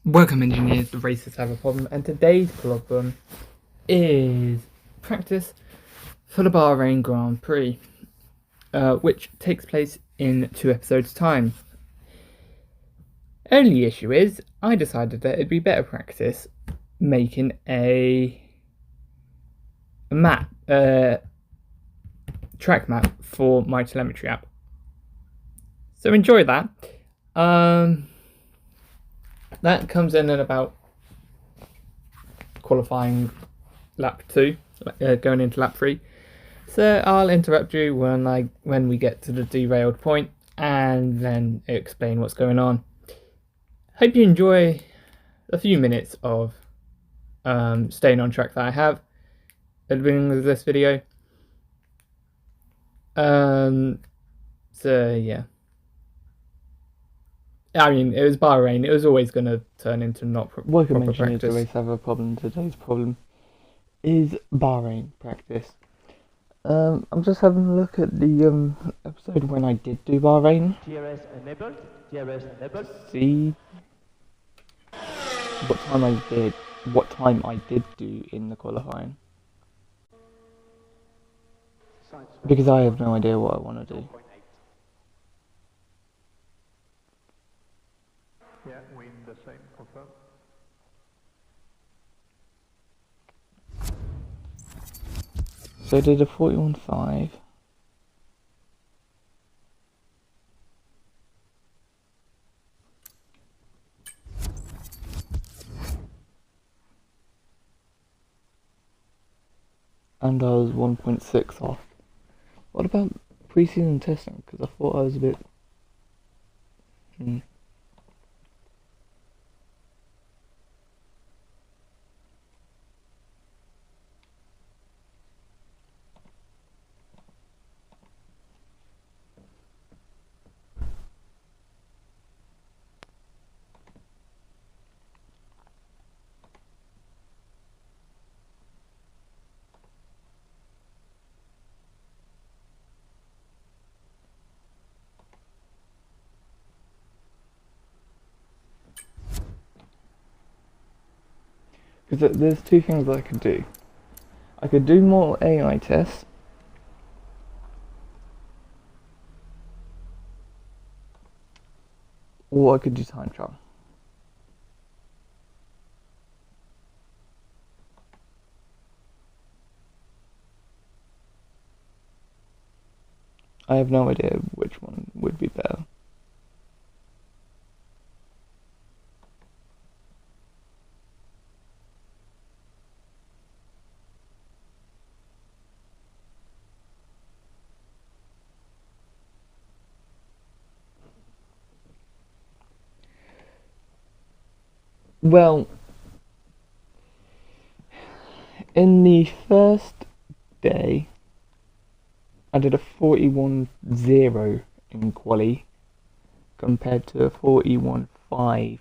Welcome engineers, the racers have a problem, and today's problem is practice for the Bahrain Grand Prix, which takes place in 2 episodes' time. Only issue is, I decided that it'd be better practice making a map, track map for my telemetry app. So enjoy that. That comes in at about qualifying lap 2, going into lap 3. So I'll interrupt you when we get to the derailed point and then explain what's going on. Hope you enjoy a few minutes of staying on track that I have at the beginning of this video. So yeah. I mean, it was Bahrain. It was always going to turn into not Welcome proper engineers, practice. the race have a problem. Today's problem is Bahrain practice. I'm just having a look at the episode when I did do Bahrain. TRS enabled. TRS enabled. See what time I did do in the qualifying. Because I have no idea what I want to do. Yeah, we in the same confirm. So I did a 41.5. And I was 1.6 off. What about pre-season testing? Because I thought I was a bit... Because there's two things that I could do. I could do more AI tests. Or I could do time trial. I have no idea which one would be better. Well, in the first day, I did a 41.0 in quali compared to a 41.5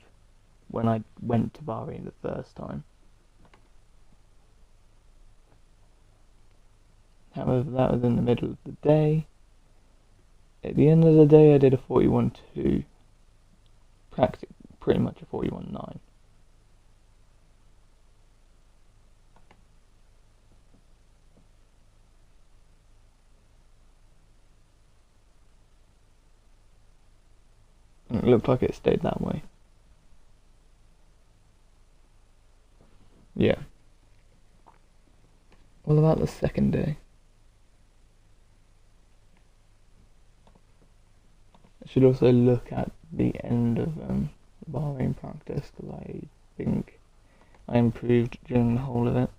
when I went to Bahrain the first time. However, that was in the middle of the day. At the end of the day, I did a 41.2, pretty much a 41.9. It looked like it stayed that way. Yeah. What about the second day? I should also look at the end of Bahrain practice because I think I improved during the whole of it.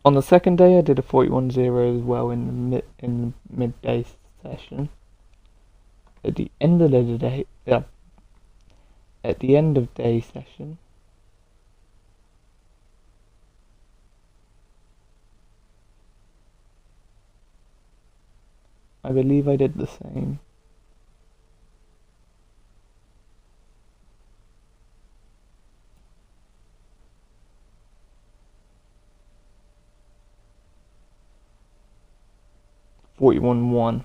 On the second day, I did a 41.0 as well in the midday session. At the end of the day, at the end of day session, I believe I did the same. 41.1.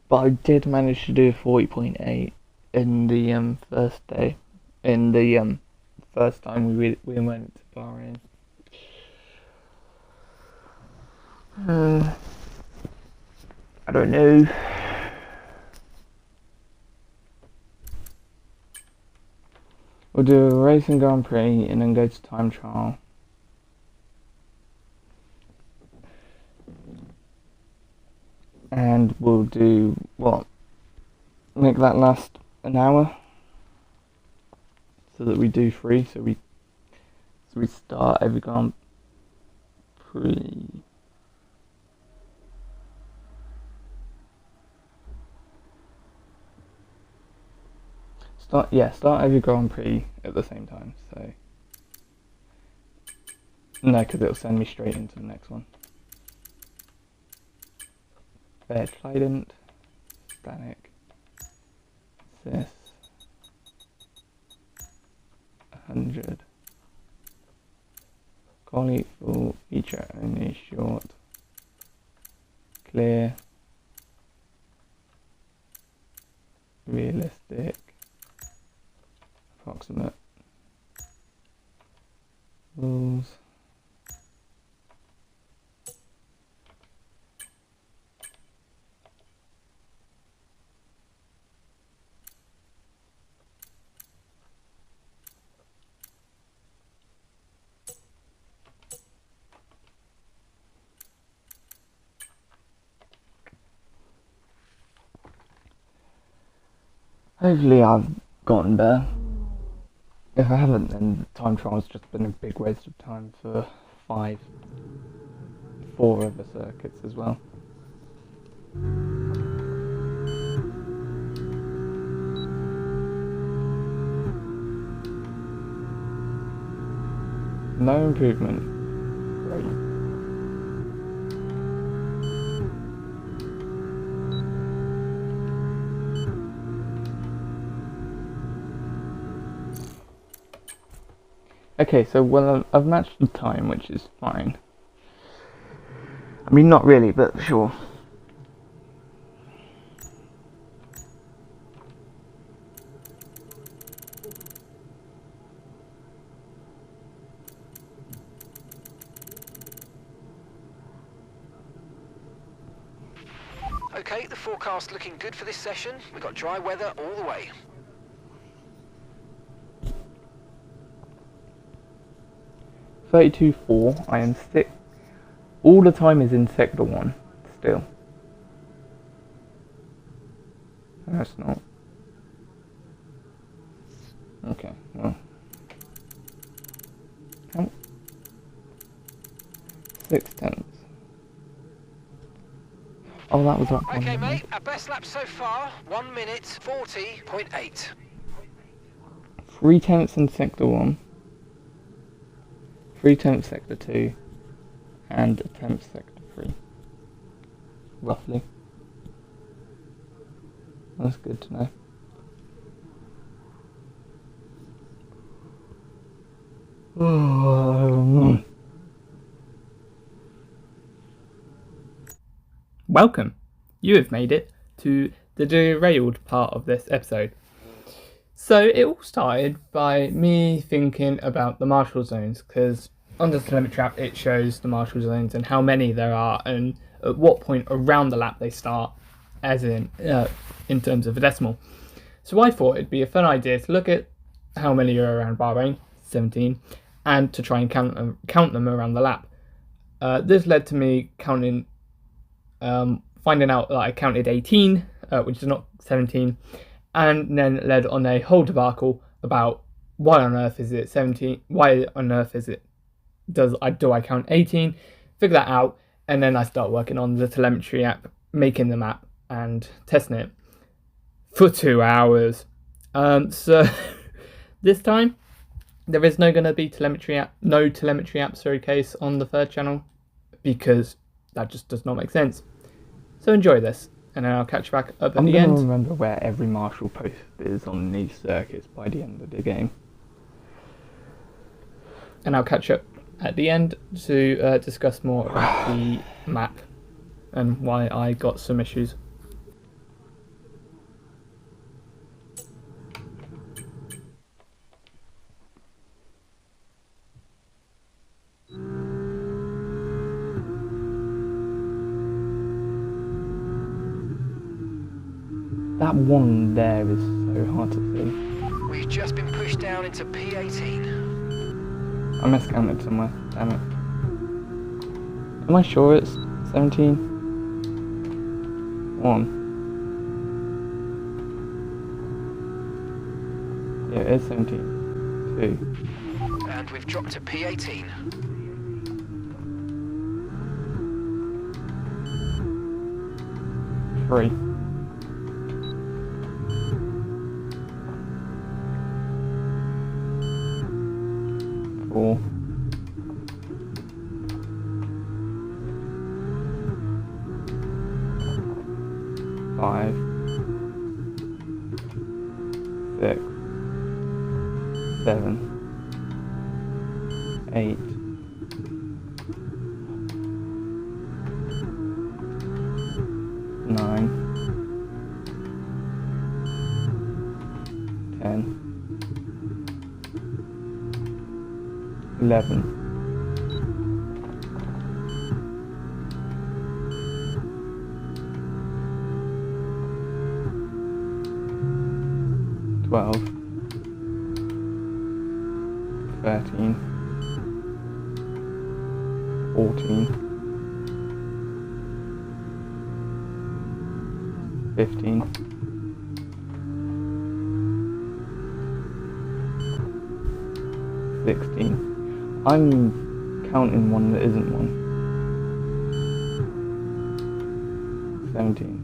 But I did manage to do 40.8 in the first day. In the first time we went to Bahrain. I don't know. We'll do a racing Grand Prix and then go to time trial. And we'll do what? Make that last an hour, so that we do 3. So we start every Grand Prix. Start every Grand Prix at the same time. So no, because it'll send me straight into the next one. Trident, static, sys, 100, quality full, feature only, short, clear, realistic, approximate, rules. Hopefully I've gotten better. If I haven't, then the time trial's just been a big waste of time for 4 other circuits as well. No improvement. Great. Okay, so well, I've matched the time, which is fine. I mean, not really, but sure. Okay, the forecast looking good for this session. We've got dry weather all the way. .32.4, I am sick. All the time is in sector 1, still. That's not. Okay, well. 6/10. Oh, that was up. Okay, mate, our best lap so far, 1 minute 40.8. 3/10 in sector 1. 3/10 sector 2 and 1/10 sector 3, roughly. That's good to know. Welcome! You have made it to the derailed part of this episode. So it all started by me thinking about the marshal zones, because on the limit trap it shows the marshal zones and how many there are and at what point around the lap they start, as in terms of a decimal. So I thought it'd be a fun idea to look at how many are around Bahrain, 17, and to try and count them around the lap. This led to me counting finding out that I counted 18, which is not 17, and then led on a whole debacle about why on earth is it 17? Why on earth is it? Do I count 18? Figure that out, and then I start working on the telemetry app, making the map and testing it for 2 hours. So this time there is no telemetry app case on the third channel, because that just does not make sense. So enjoy this, and then I'll catch you back up at the end. I'm gonna remember where every marshal post is on these circuits by the end of the game. And I'll catch up at the end to discuss more about the map and why I got some issues. That one there is so hard to see. We've just been pushed down into P18. I miscounted somewhere, damn it. Am I sure it's 17? 1. Yeah, it is 17. 2. And we've dropped to P18. 3. 4. 5. 6. 7. 8. 9. 10. 11. 12. 13. 14. 15. 16. I'm counting one that isn't one. 17.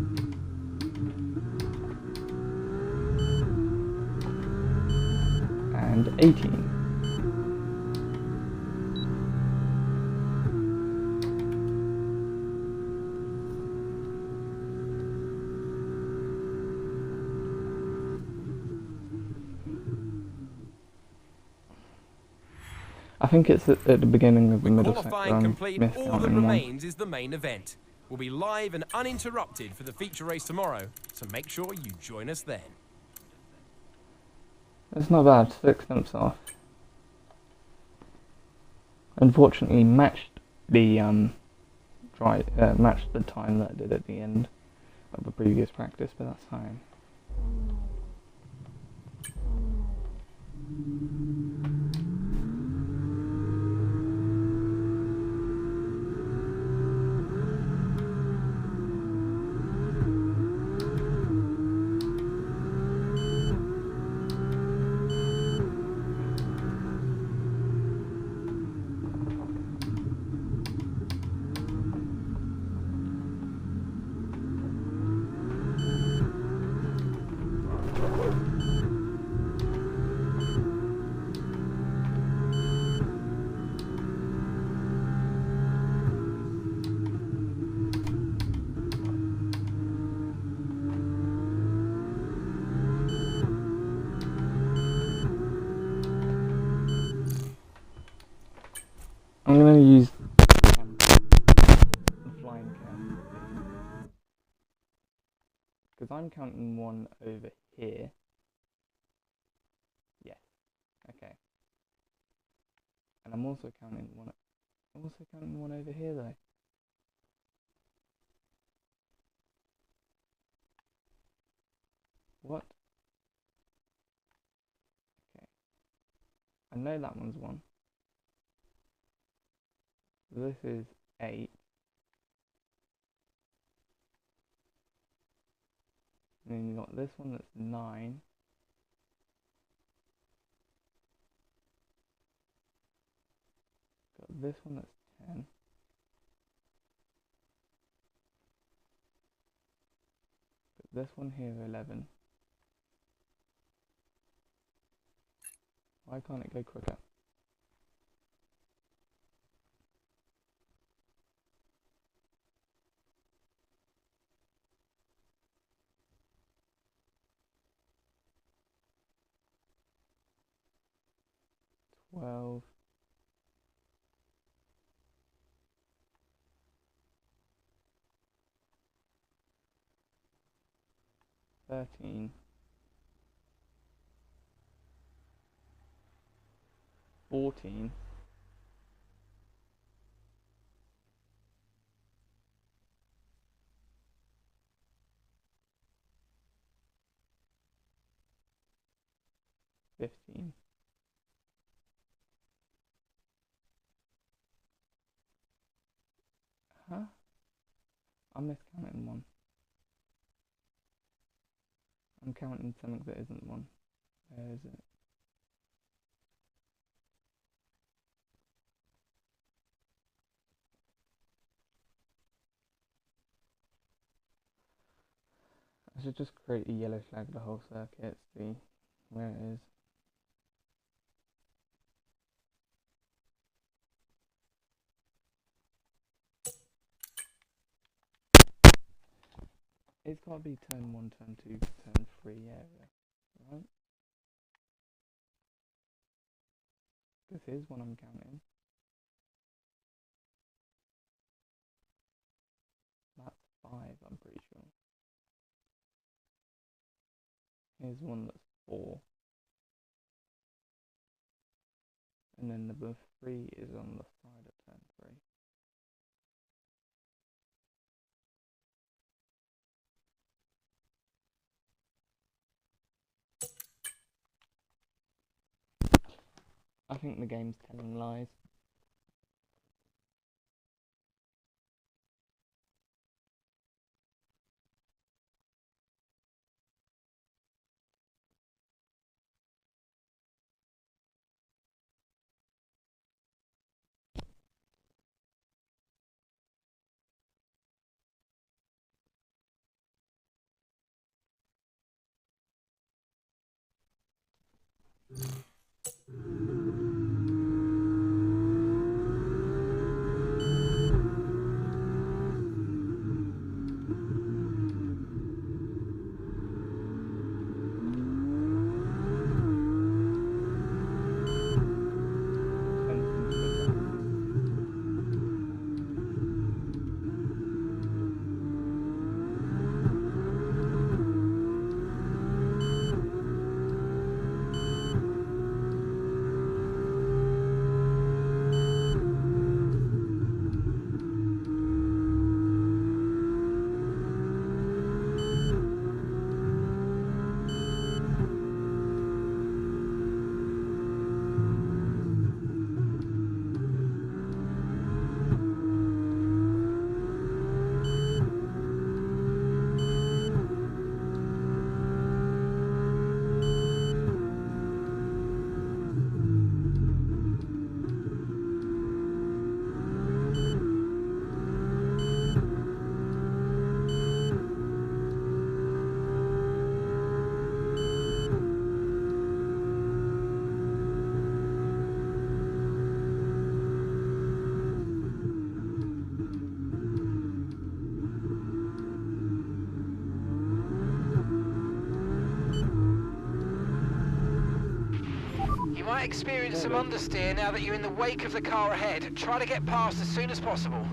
And 18. I think it's at the beginning of the middle sector. Qualifying complete, all that miscounting one. remains is the main event. We'll be live and uninterrupted for the feature race tomorrow, so make sure you join us then. It's not bad, 6 tenths off. Unfortunately, matched the matched the time that I did at the end of the previous practice, but that's fine. I'm going to use the flying cam because I'm counting one over here. Yes. Okay. And I'm also counting one. I'm also counting one over here though. What? Okay. I know that one's 1. This is 8. And then you got this one that's 9. Got this one that's 10. Got this one here 11. Why can't it go quicker? Twelve. 13. 14. 15. Huh? I'm miscounting one. I'm counting something that isn't one. Where is it? I should just create a yellow flag the whole circuit, see where it is. It's got to be turn 1, turn 2, turn 3 area, right? Because here's one I'm counting. That's 5, I'm pretty sure. Here's one that's 4. And then number 3 is on the side of turn 3. I think the game's telling lies. Experience some understeer now that you're in the wake of the car ahead. Try to get past as soon as possible.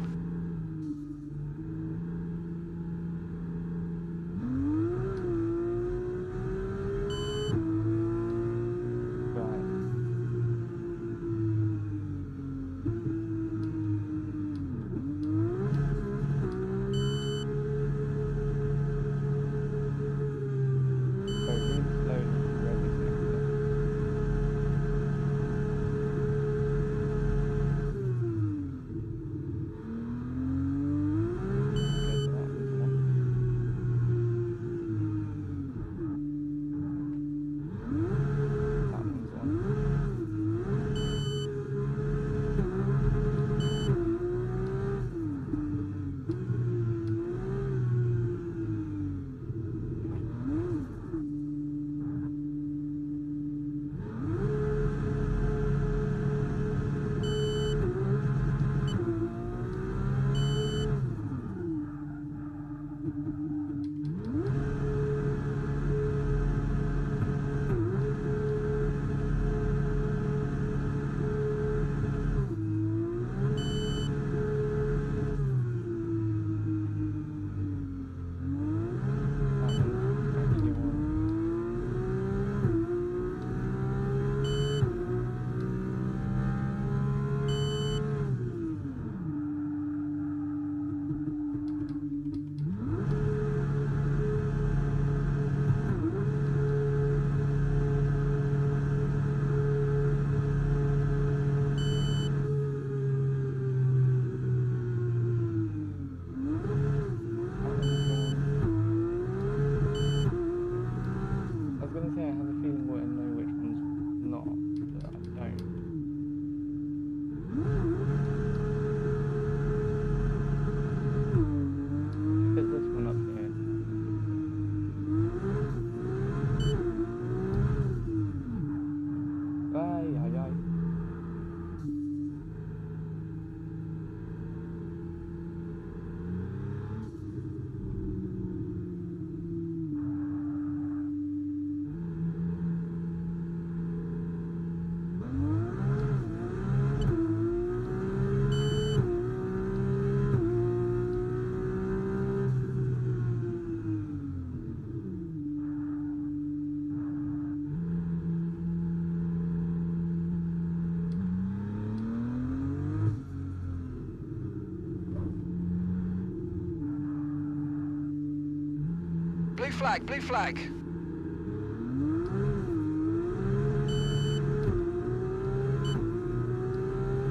blue flag, blue flag.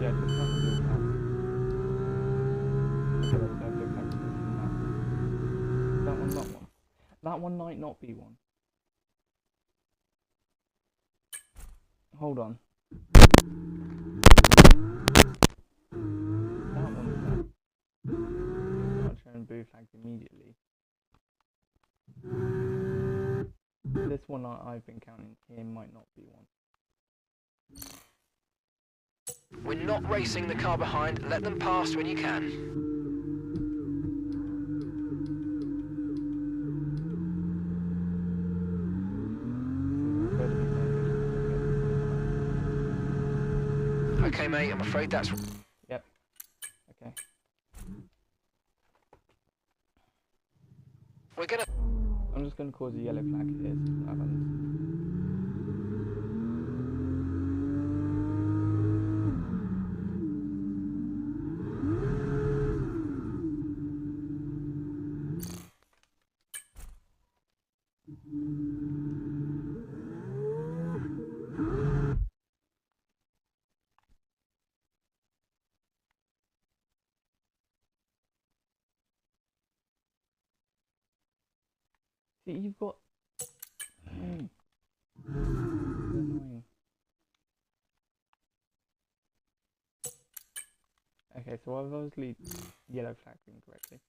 Yeah, just have to do that. Okay, let's have blue flag now. That one, not one. That one might not be one. Hold on. That one's that. Start showing blue flags immediately. This one I've been counting here might not be one. We're not racing the car behind. Let them pass when you can. Okay, mate, I'm afraid that's... Yep. Okay. We're gonna... I'm just going to cause a yellow flag here, see what happens. See, you've got... Annoying. Okay, so I've obviously yellow flagged incorrectly.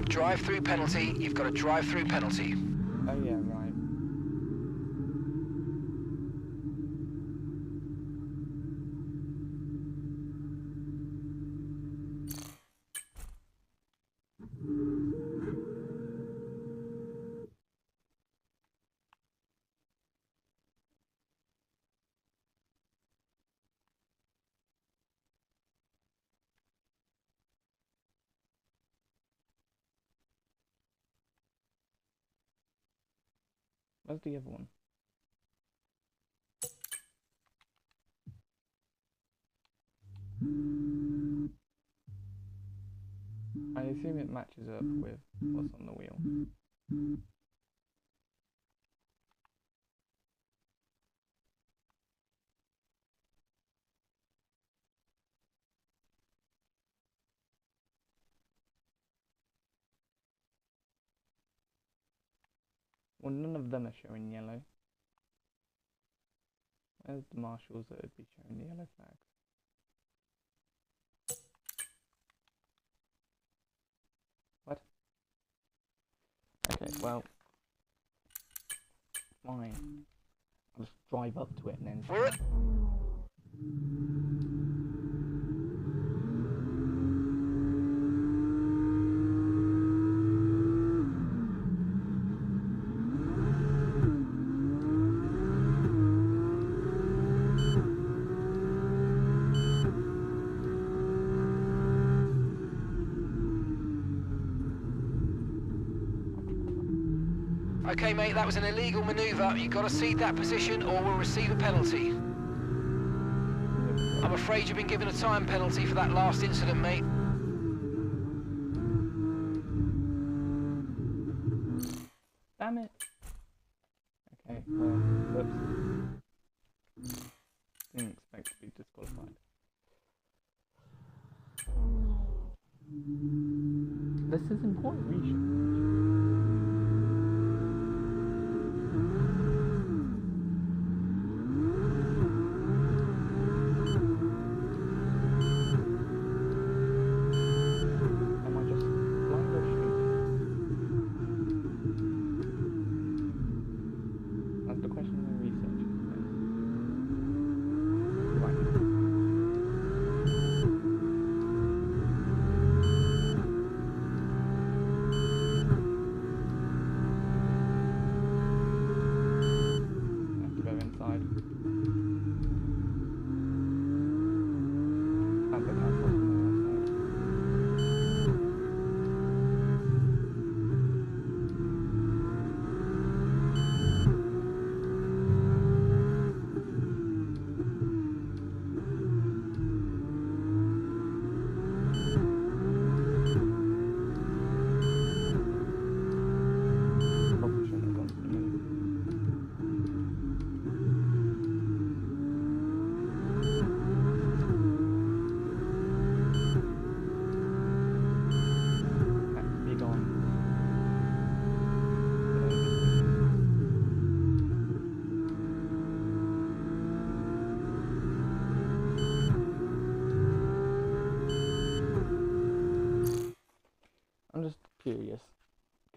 Drive-through penalty. You've got a drive-through penalty. Oh yeah, right. Where's the other one? I assume it matches up with what's on the wheel. Well, none of them are showing yellow. Where's the marshals that would be showing the yellow flags? What? Okay, well, fine. I'll just drive up to it and then... We're at... Okay, mate, that was an illegal manoeuvre. You've got to cede that position or we'll receive a penalty. I'm afraid you've been given a time penalty for that last incident, mate. Damn it! Okay, well, whoops. Didn't expect to be disqualified. This is important research.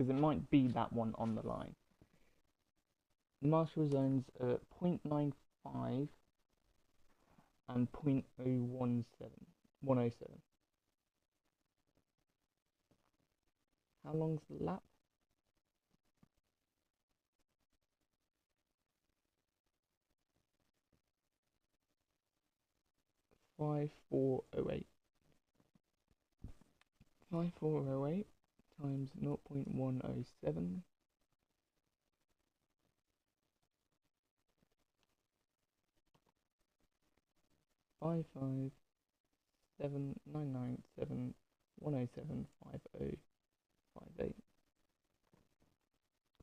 because it might be that one on the line. Marshall zones are 0.95 and 107. How long's the lap? Five four oh eight. 5408 times 0.107 . 557,997,107,5058.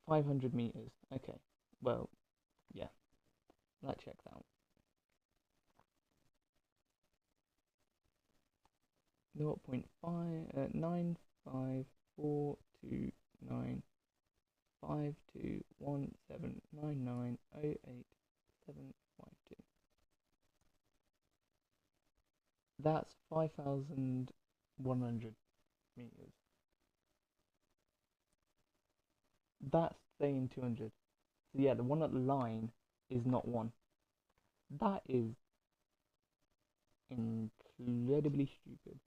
500 meters. Okay. Well, yeah. That checks out. 0.95429521799087752. That's 5,100 meters. That's saying 200. So yeah, the one at the line is not one. That is incredibly stupid.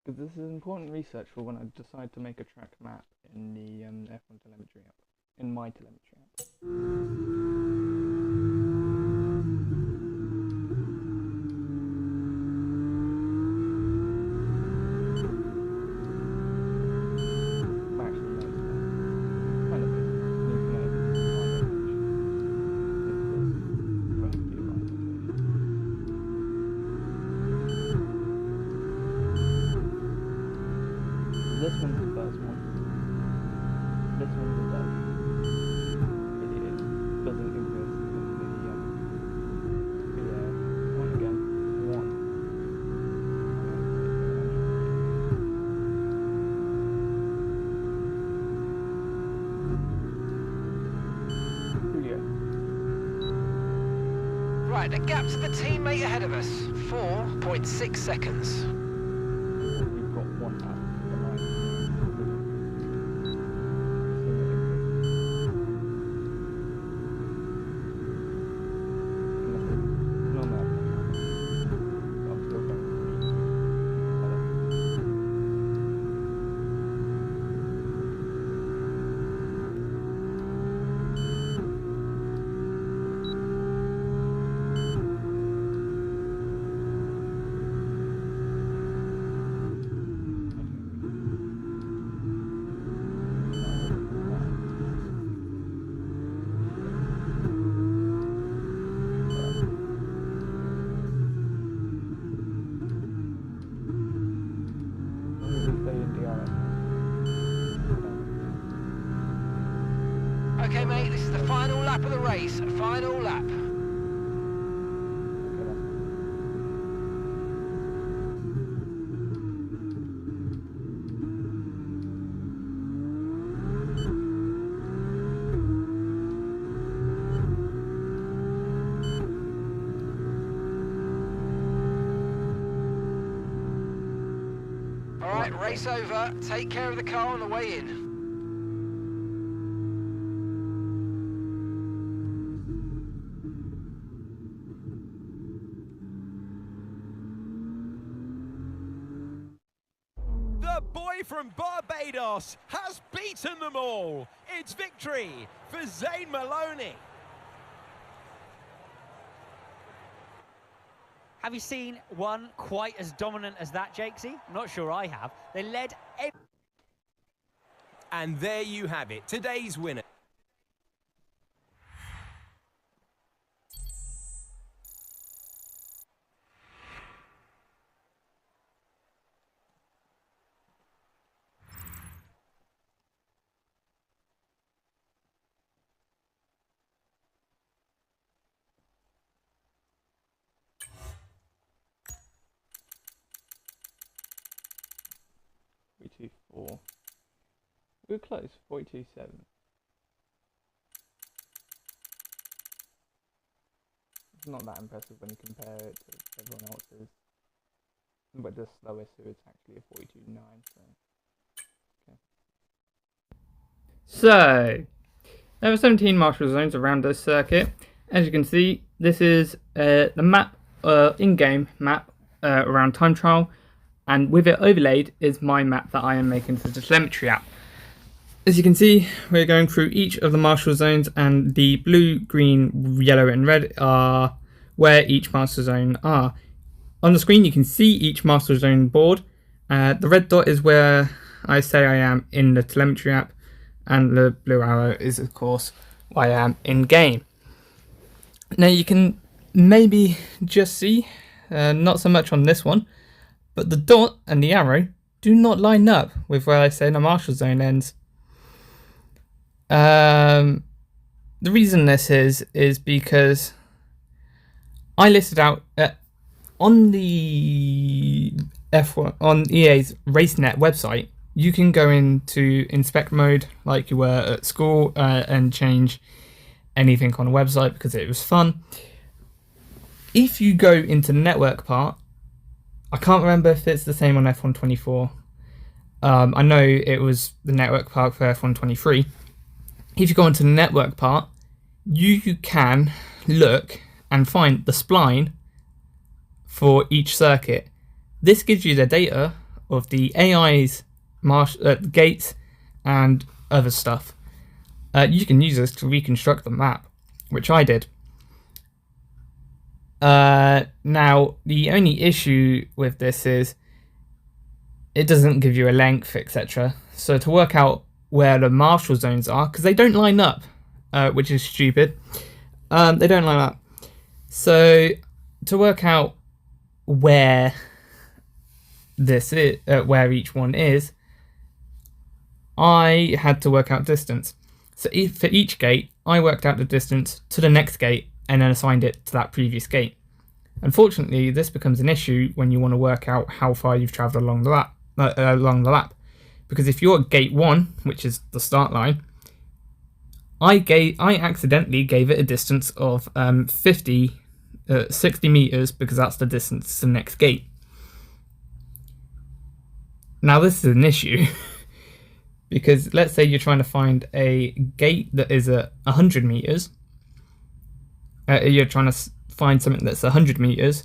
Because this is important research for when I decide to make a track map in the F1 telemetry app, in my telemetry app. This one's the first one. This one's the third. It doesn't exist in the one again. One. Julio. Right, the gap to the teammate ahead of us, 4.6 seconds. We've got one out. Okay, mate, this is the final lap of the race. Final lap. All right, race over. Take care of the car on the way in. The boy from Barbados has beaten them all. It's victory for Zane Maloney. Have you seen one quite as dominant as that, Jakesy? I'm not sure I have. They led every... And there you have it, today's winner. Three, two, four. We're close, 42.7. It's not that impressive when you compare it to everyone else's. But the slowest is actually a 42.9. So, there are 17 marshal zones around this circuit. As you can see, this is the map, in-game map around time trial, and with it overlaid is my map that I am making for the telemetry app. As you can see, we're going through each of the marshal zones, and the blue, green, yellow and red are where each marshal zone are. On the screen you can see each marshal zone board. The red dot is where I say I am in the telemetry app, and the blue arrow is of course where I am in game. Now you can maybe just see, not so much on this one, but the dot and the arrow do not line up with where I say the marshal zone ends. The reason this is because I listed out on the F1 on EA's RaceNet website. You can go into inspect mode like you were at school and change anything on the website because it was fun. If you go into the network part, I can't remember if it's the same on F124. I know it was the network part for F123. If you go into the network part, you can look and find the spline for each circuit. This gives you the data of the AI's gates and other stuff. You can use this to reconstruct the map, which I did. Now, the only issue with this is it doesn't give you a length, etc. So to work out where the marshal zones are, because they don't line up, which is stupid. They don't line up. So to work out where this is, where each one is, I had to work out distance. So for each gate, I worked out the distance to the next gate and then assigned it to that previous gate. Unfortunately, this becomes an issue when you want to work out how far you've travelled along the lap. Because if you're at gate 1, which is the start line, I accidentally gave it a distance of 60 meters because that's the distance to the next gate. Now this is an issue because let's say you're trying to find a gate that is at 100 meters. You're trying to find something that's 100 meters.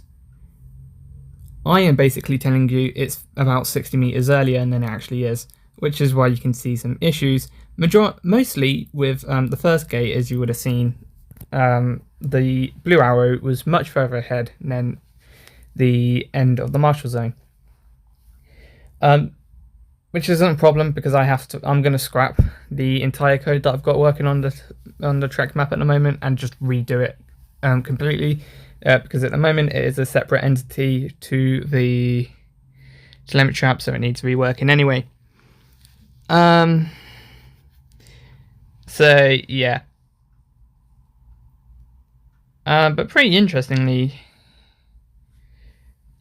I am basically telling you it's about 60 meters earlier than it actually is, which is why you can see some issues. Mostly with the first gate, as you would have seen, the blue arrow was much further ahead than the end of the marshal zone. Which isn't a problem because I'm going to scrap the entire code that I've got working on the track map at the moment and just redo it completely. Because at the moment it is a separate entity to the telemetry app, so it needs reworking anyway. So yeah. But pretty interestingly,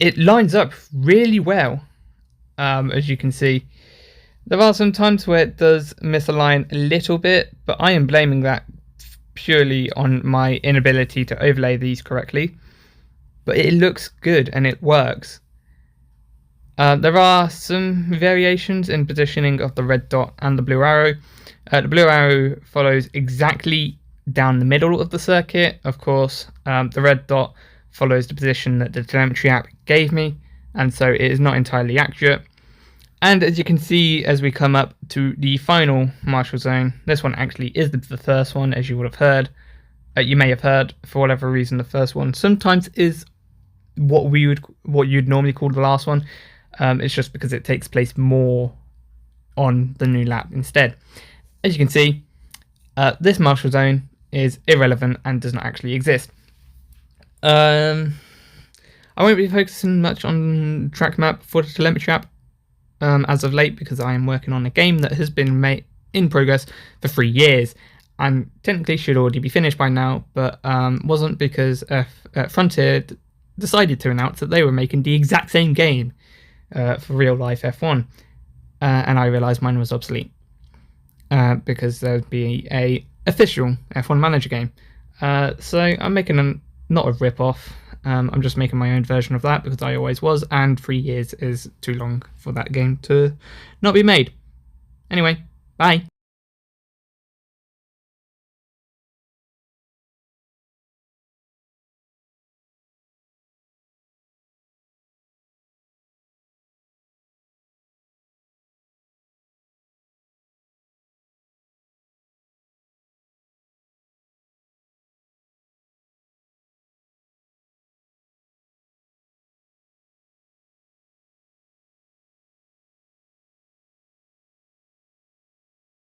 it lines up really well. As you can see, there are some times where it does misalign a little bit, but I am blaming that purely on my inability to overlay these correctly. But it looks good and it works. There are some variations in positioning of the red dot and the blue arrow. The blue arrow follows exactly down the middle of the circuit. Of course, the red dot follows the position that the telemetry app gave me, and so it is not entirely accurate. And as you can see, as we come up to the final marshal zone, this one actually is the first one, as you would have heard. You may have heard, for whatever reason, the first one sometimes is what you'd normally call the last one. It's just because it takes place more on the new lap instead. As you can see, this marshal zone is irrelevant and does not actually exist. I won't be focusing much on track map for the telemetry app as of late, because I am working on a game that has been made in progress for 3 years and technically should already be finished by now, but wasn't, because Frontier decided to announce that they were making the exact same game for real life F1, and I realised mine was obsolete. because there'd be a official F1 Manager game. So I'm making not a rip-off, I'm just making my own version of that because I always was, and 3 years is too long for that game to not be made. Anyway, bye!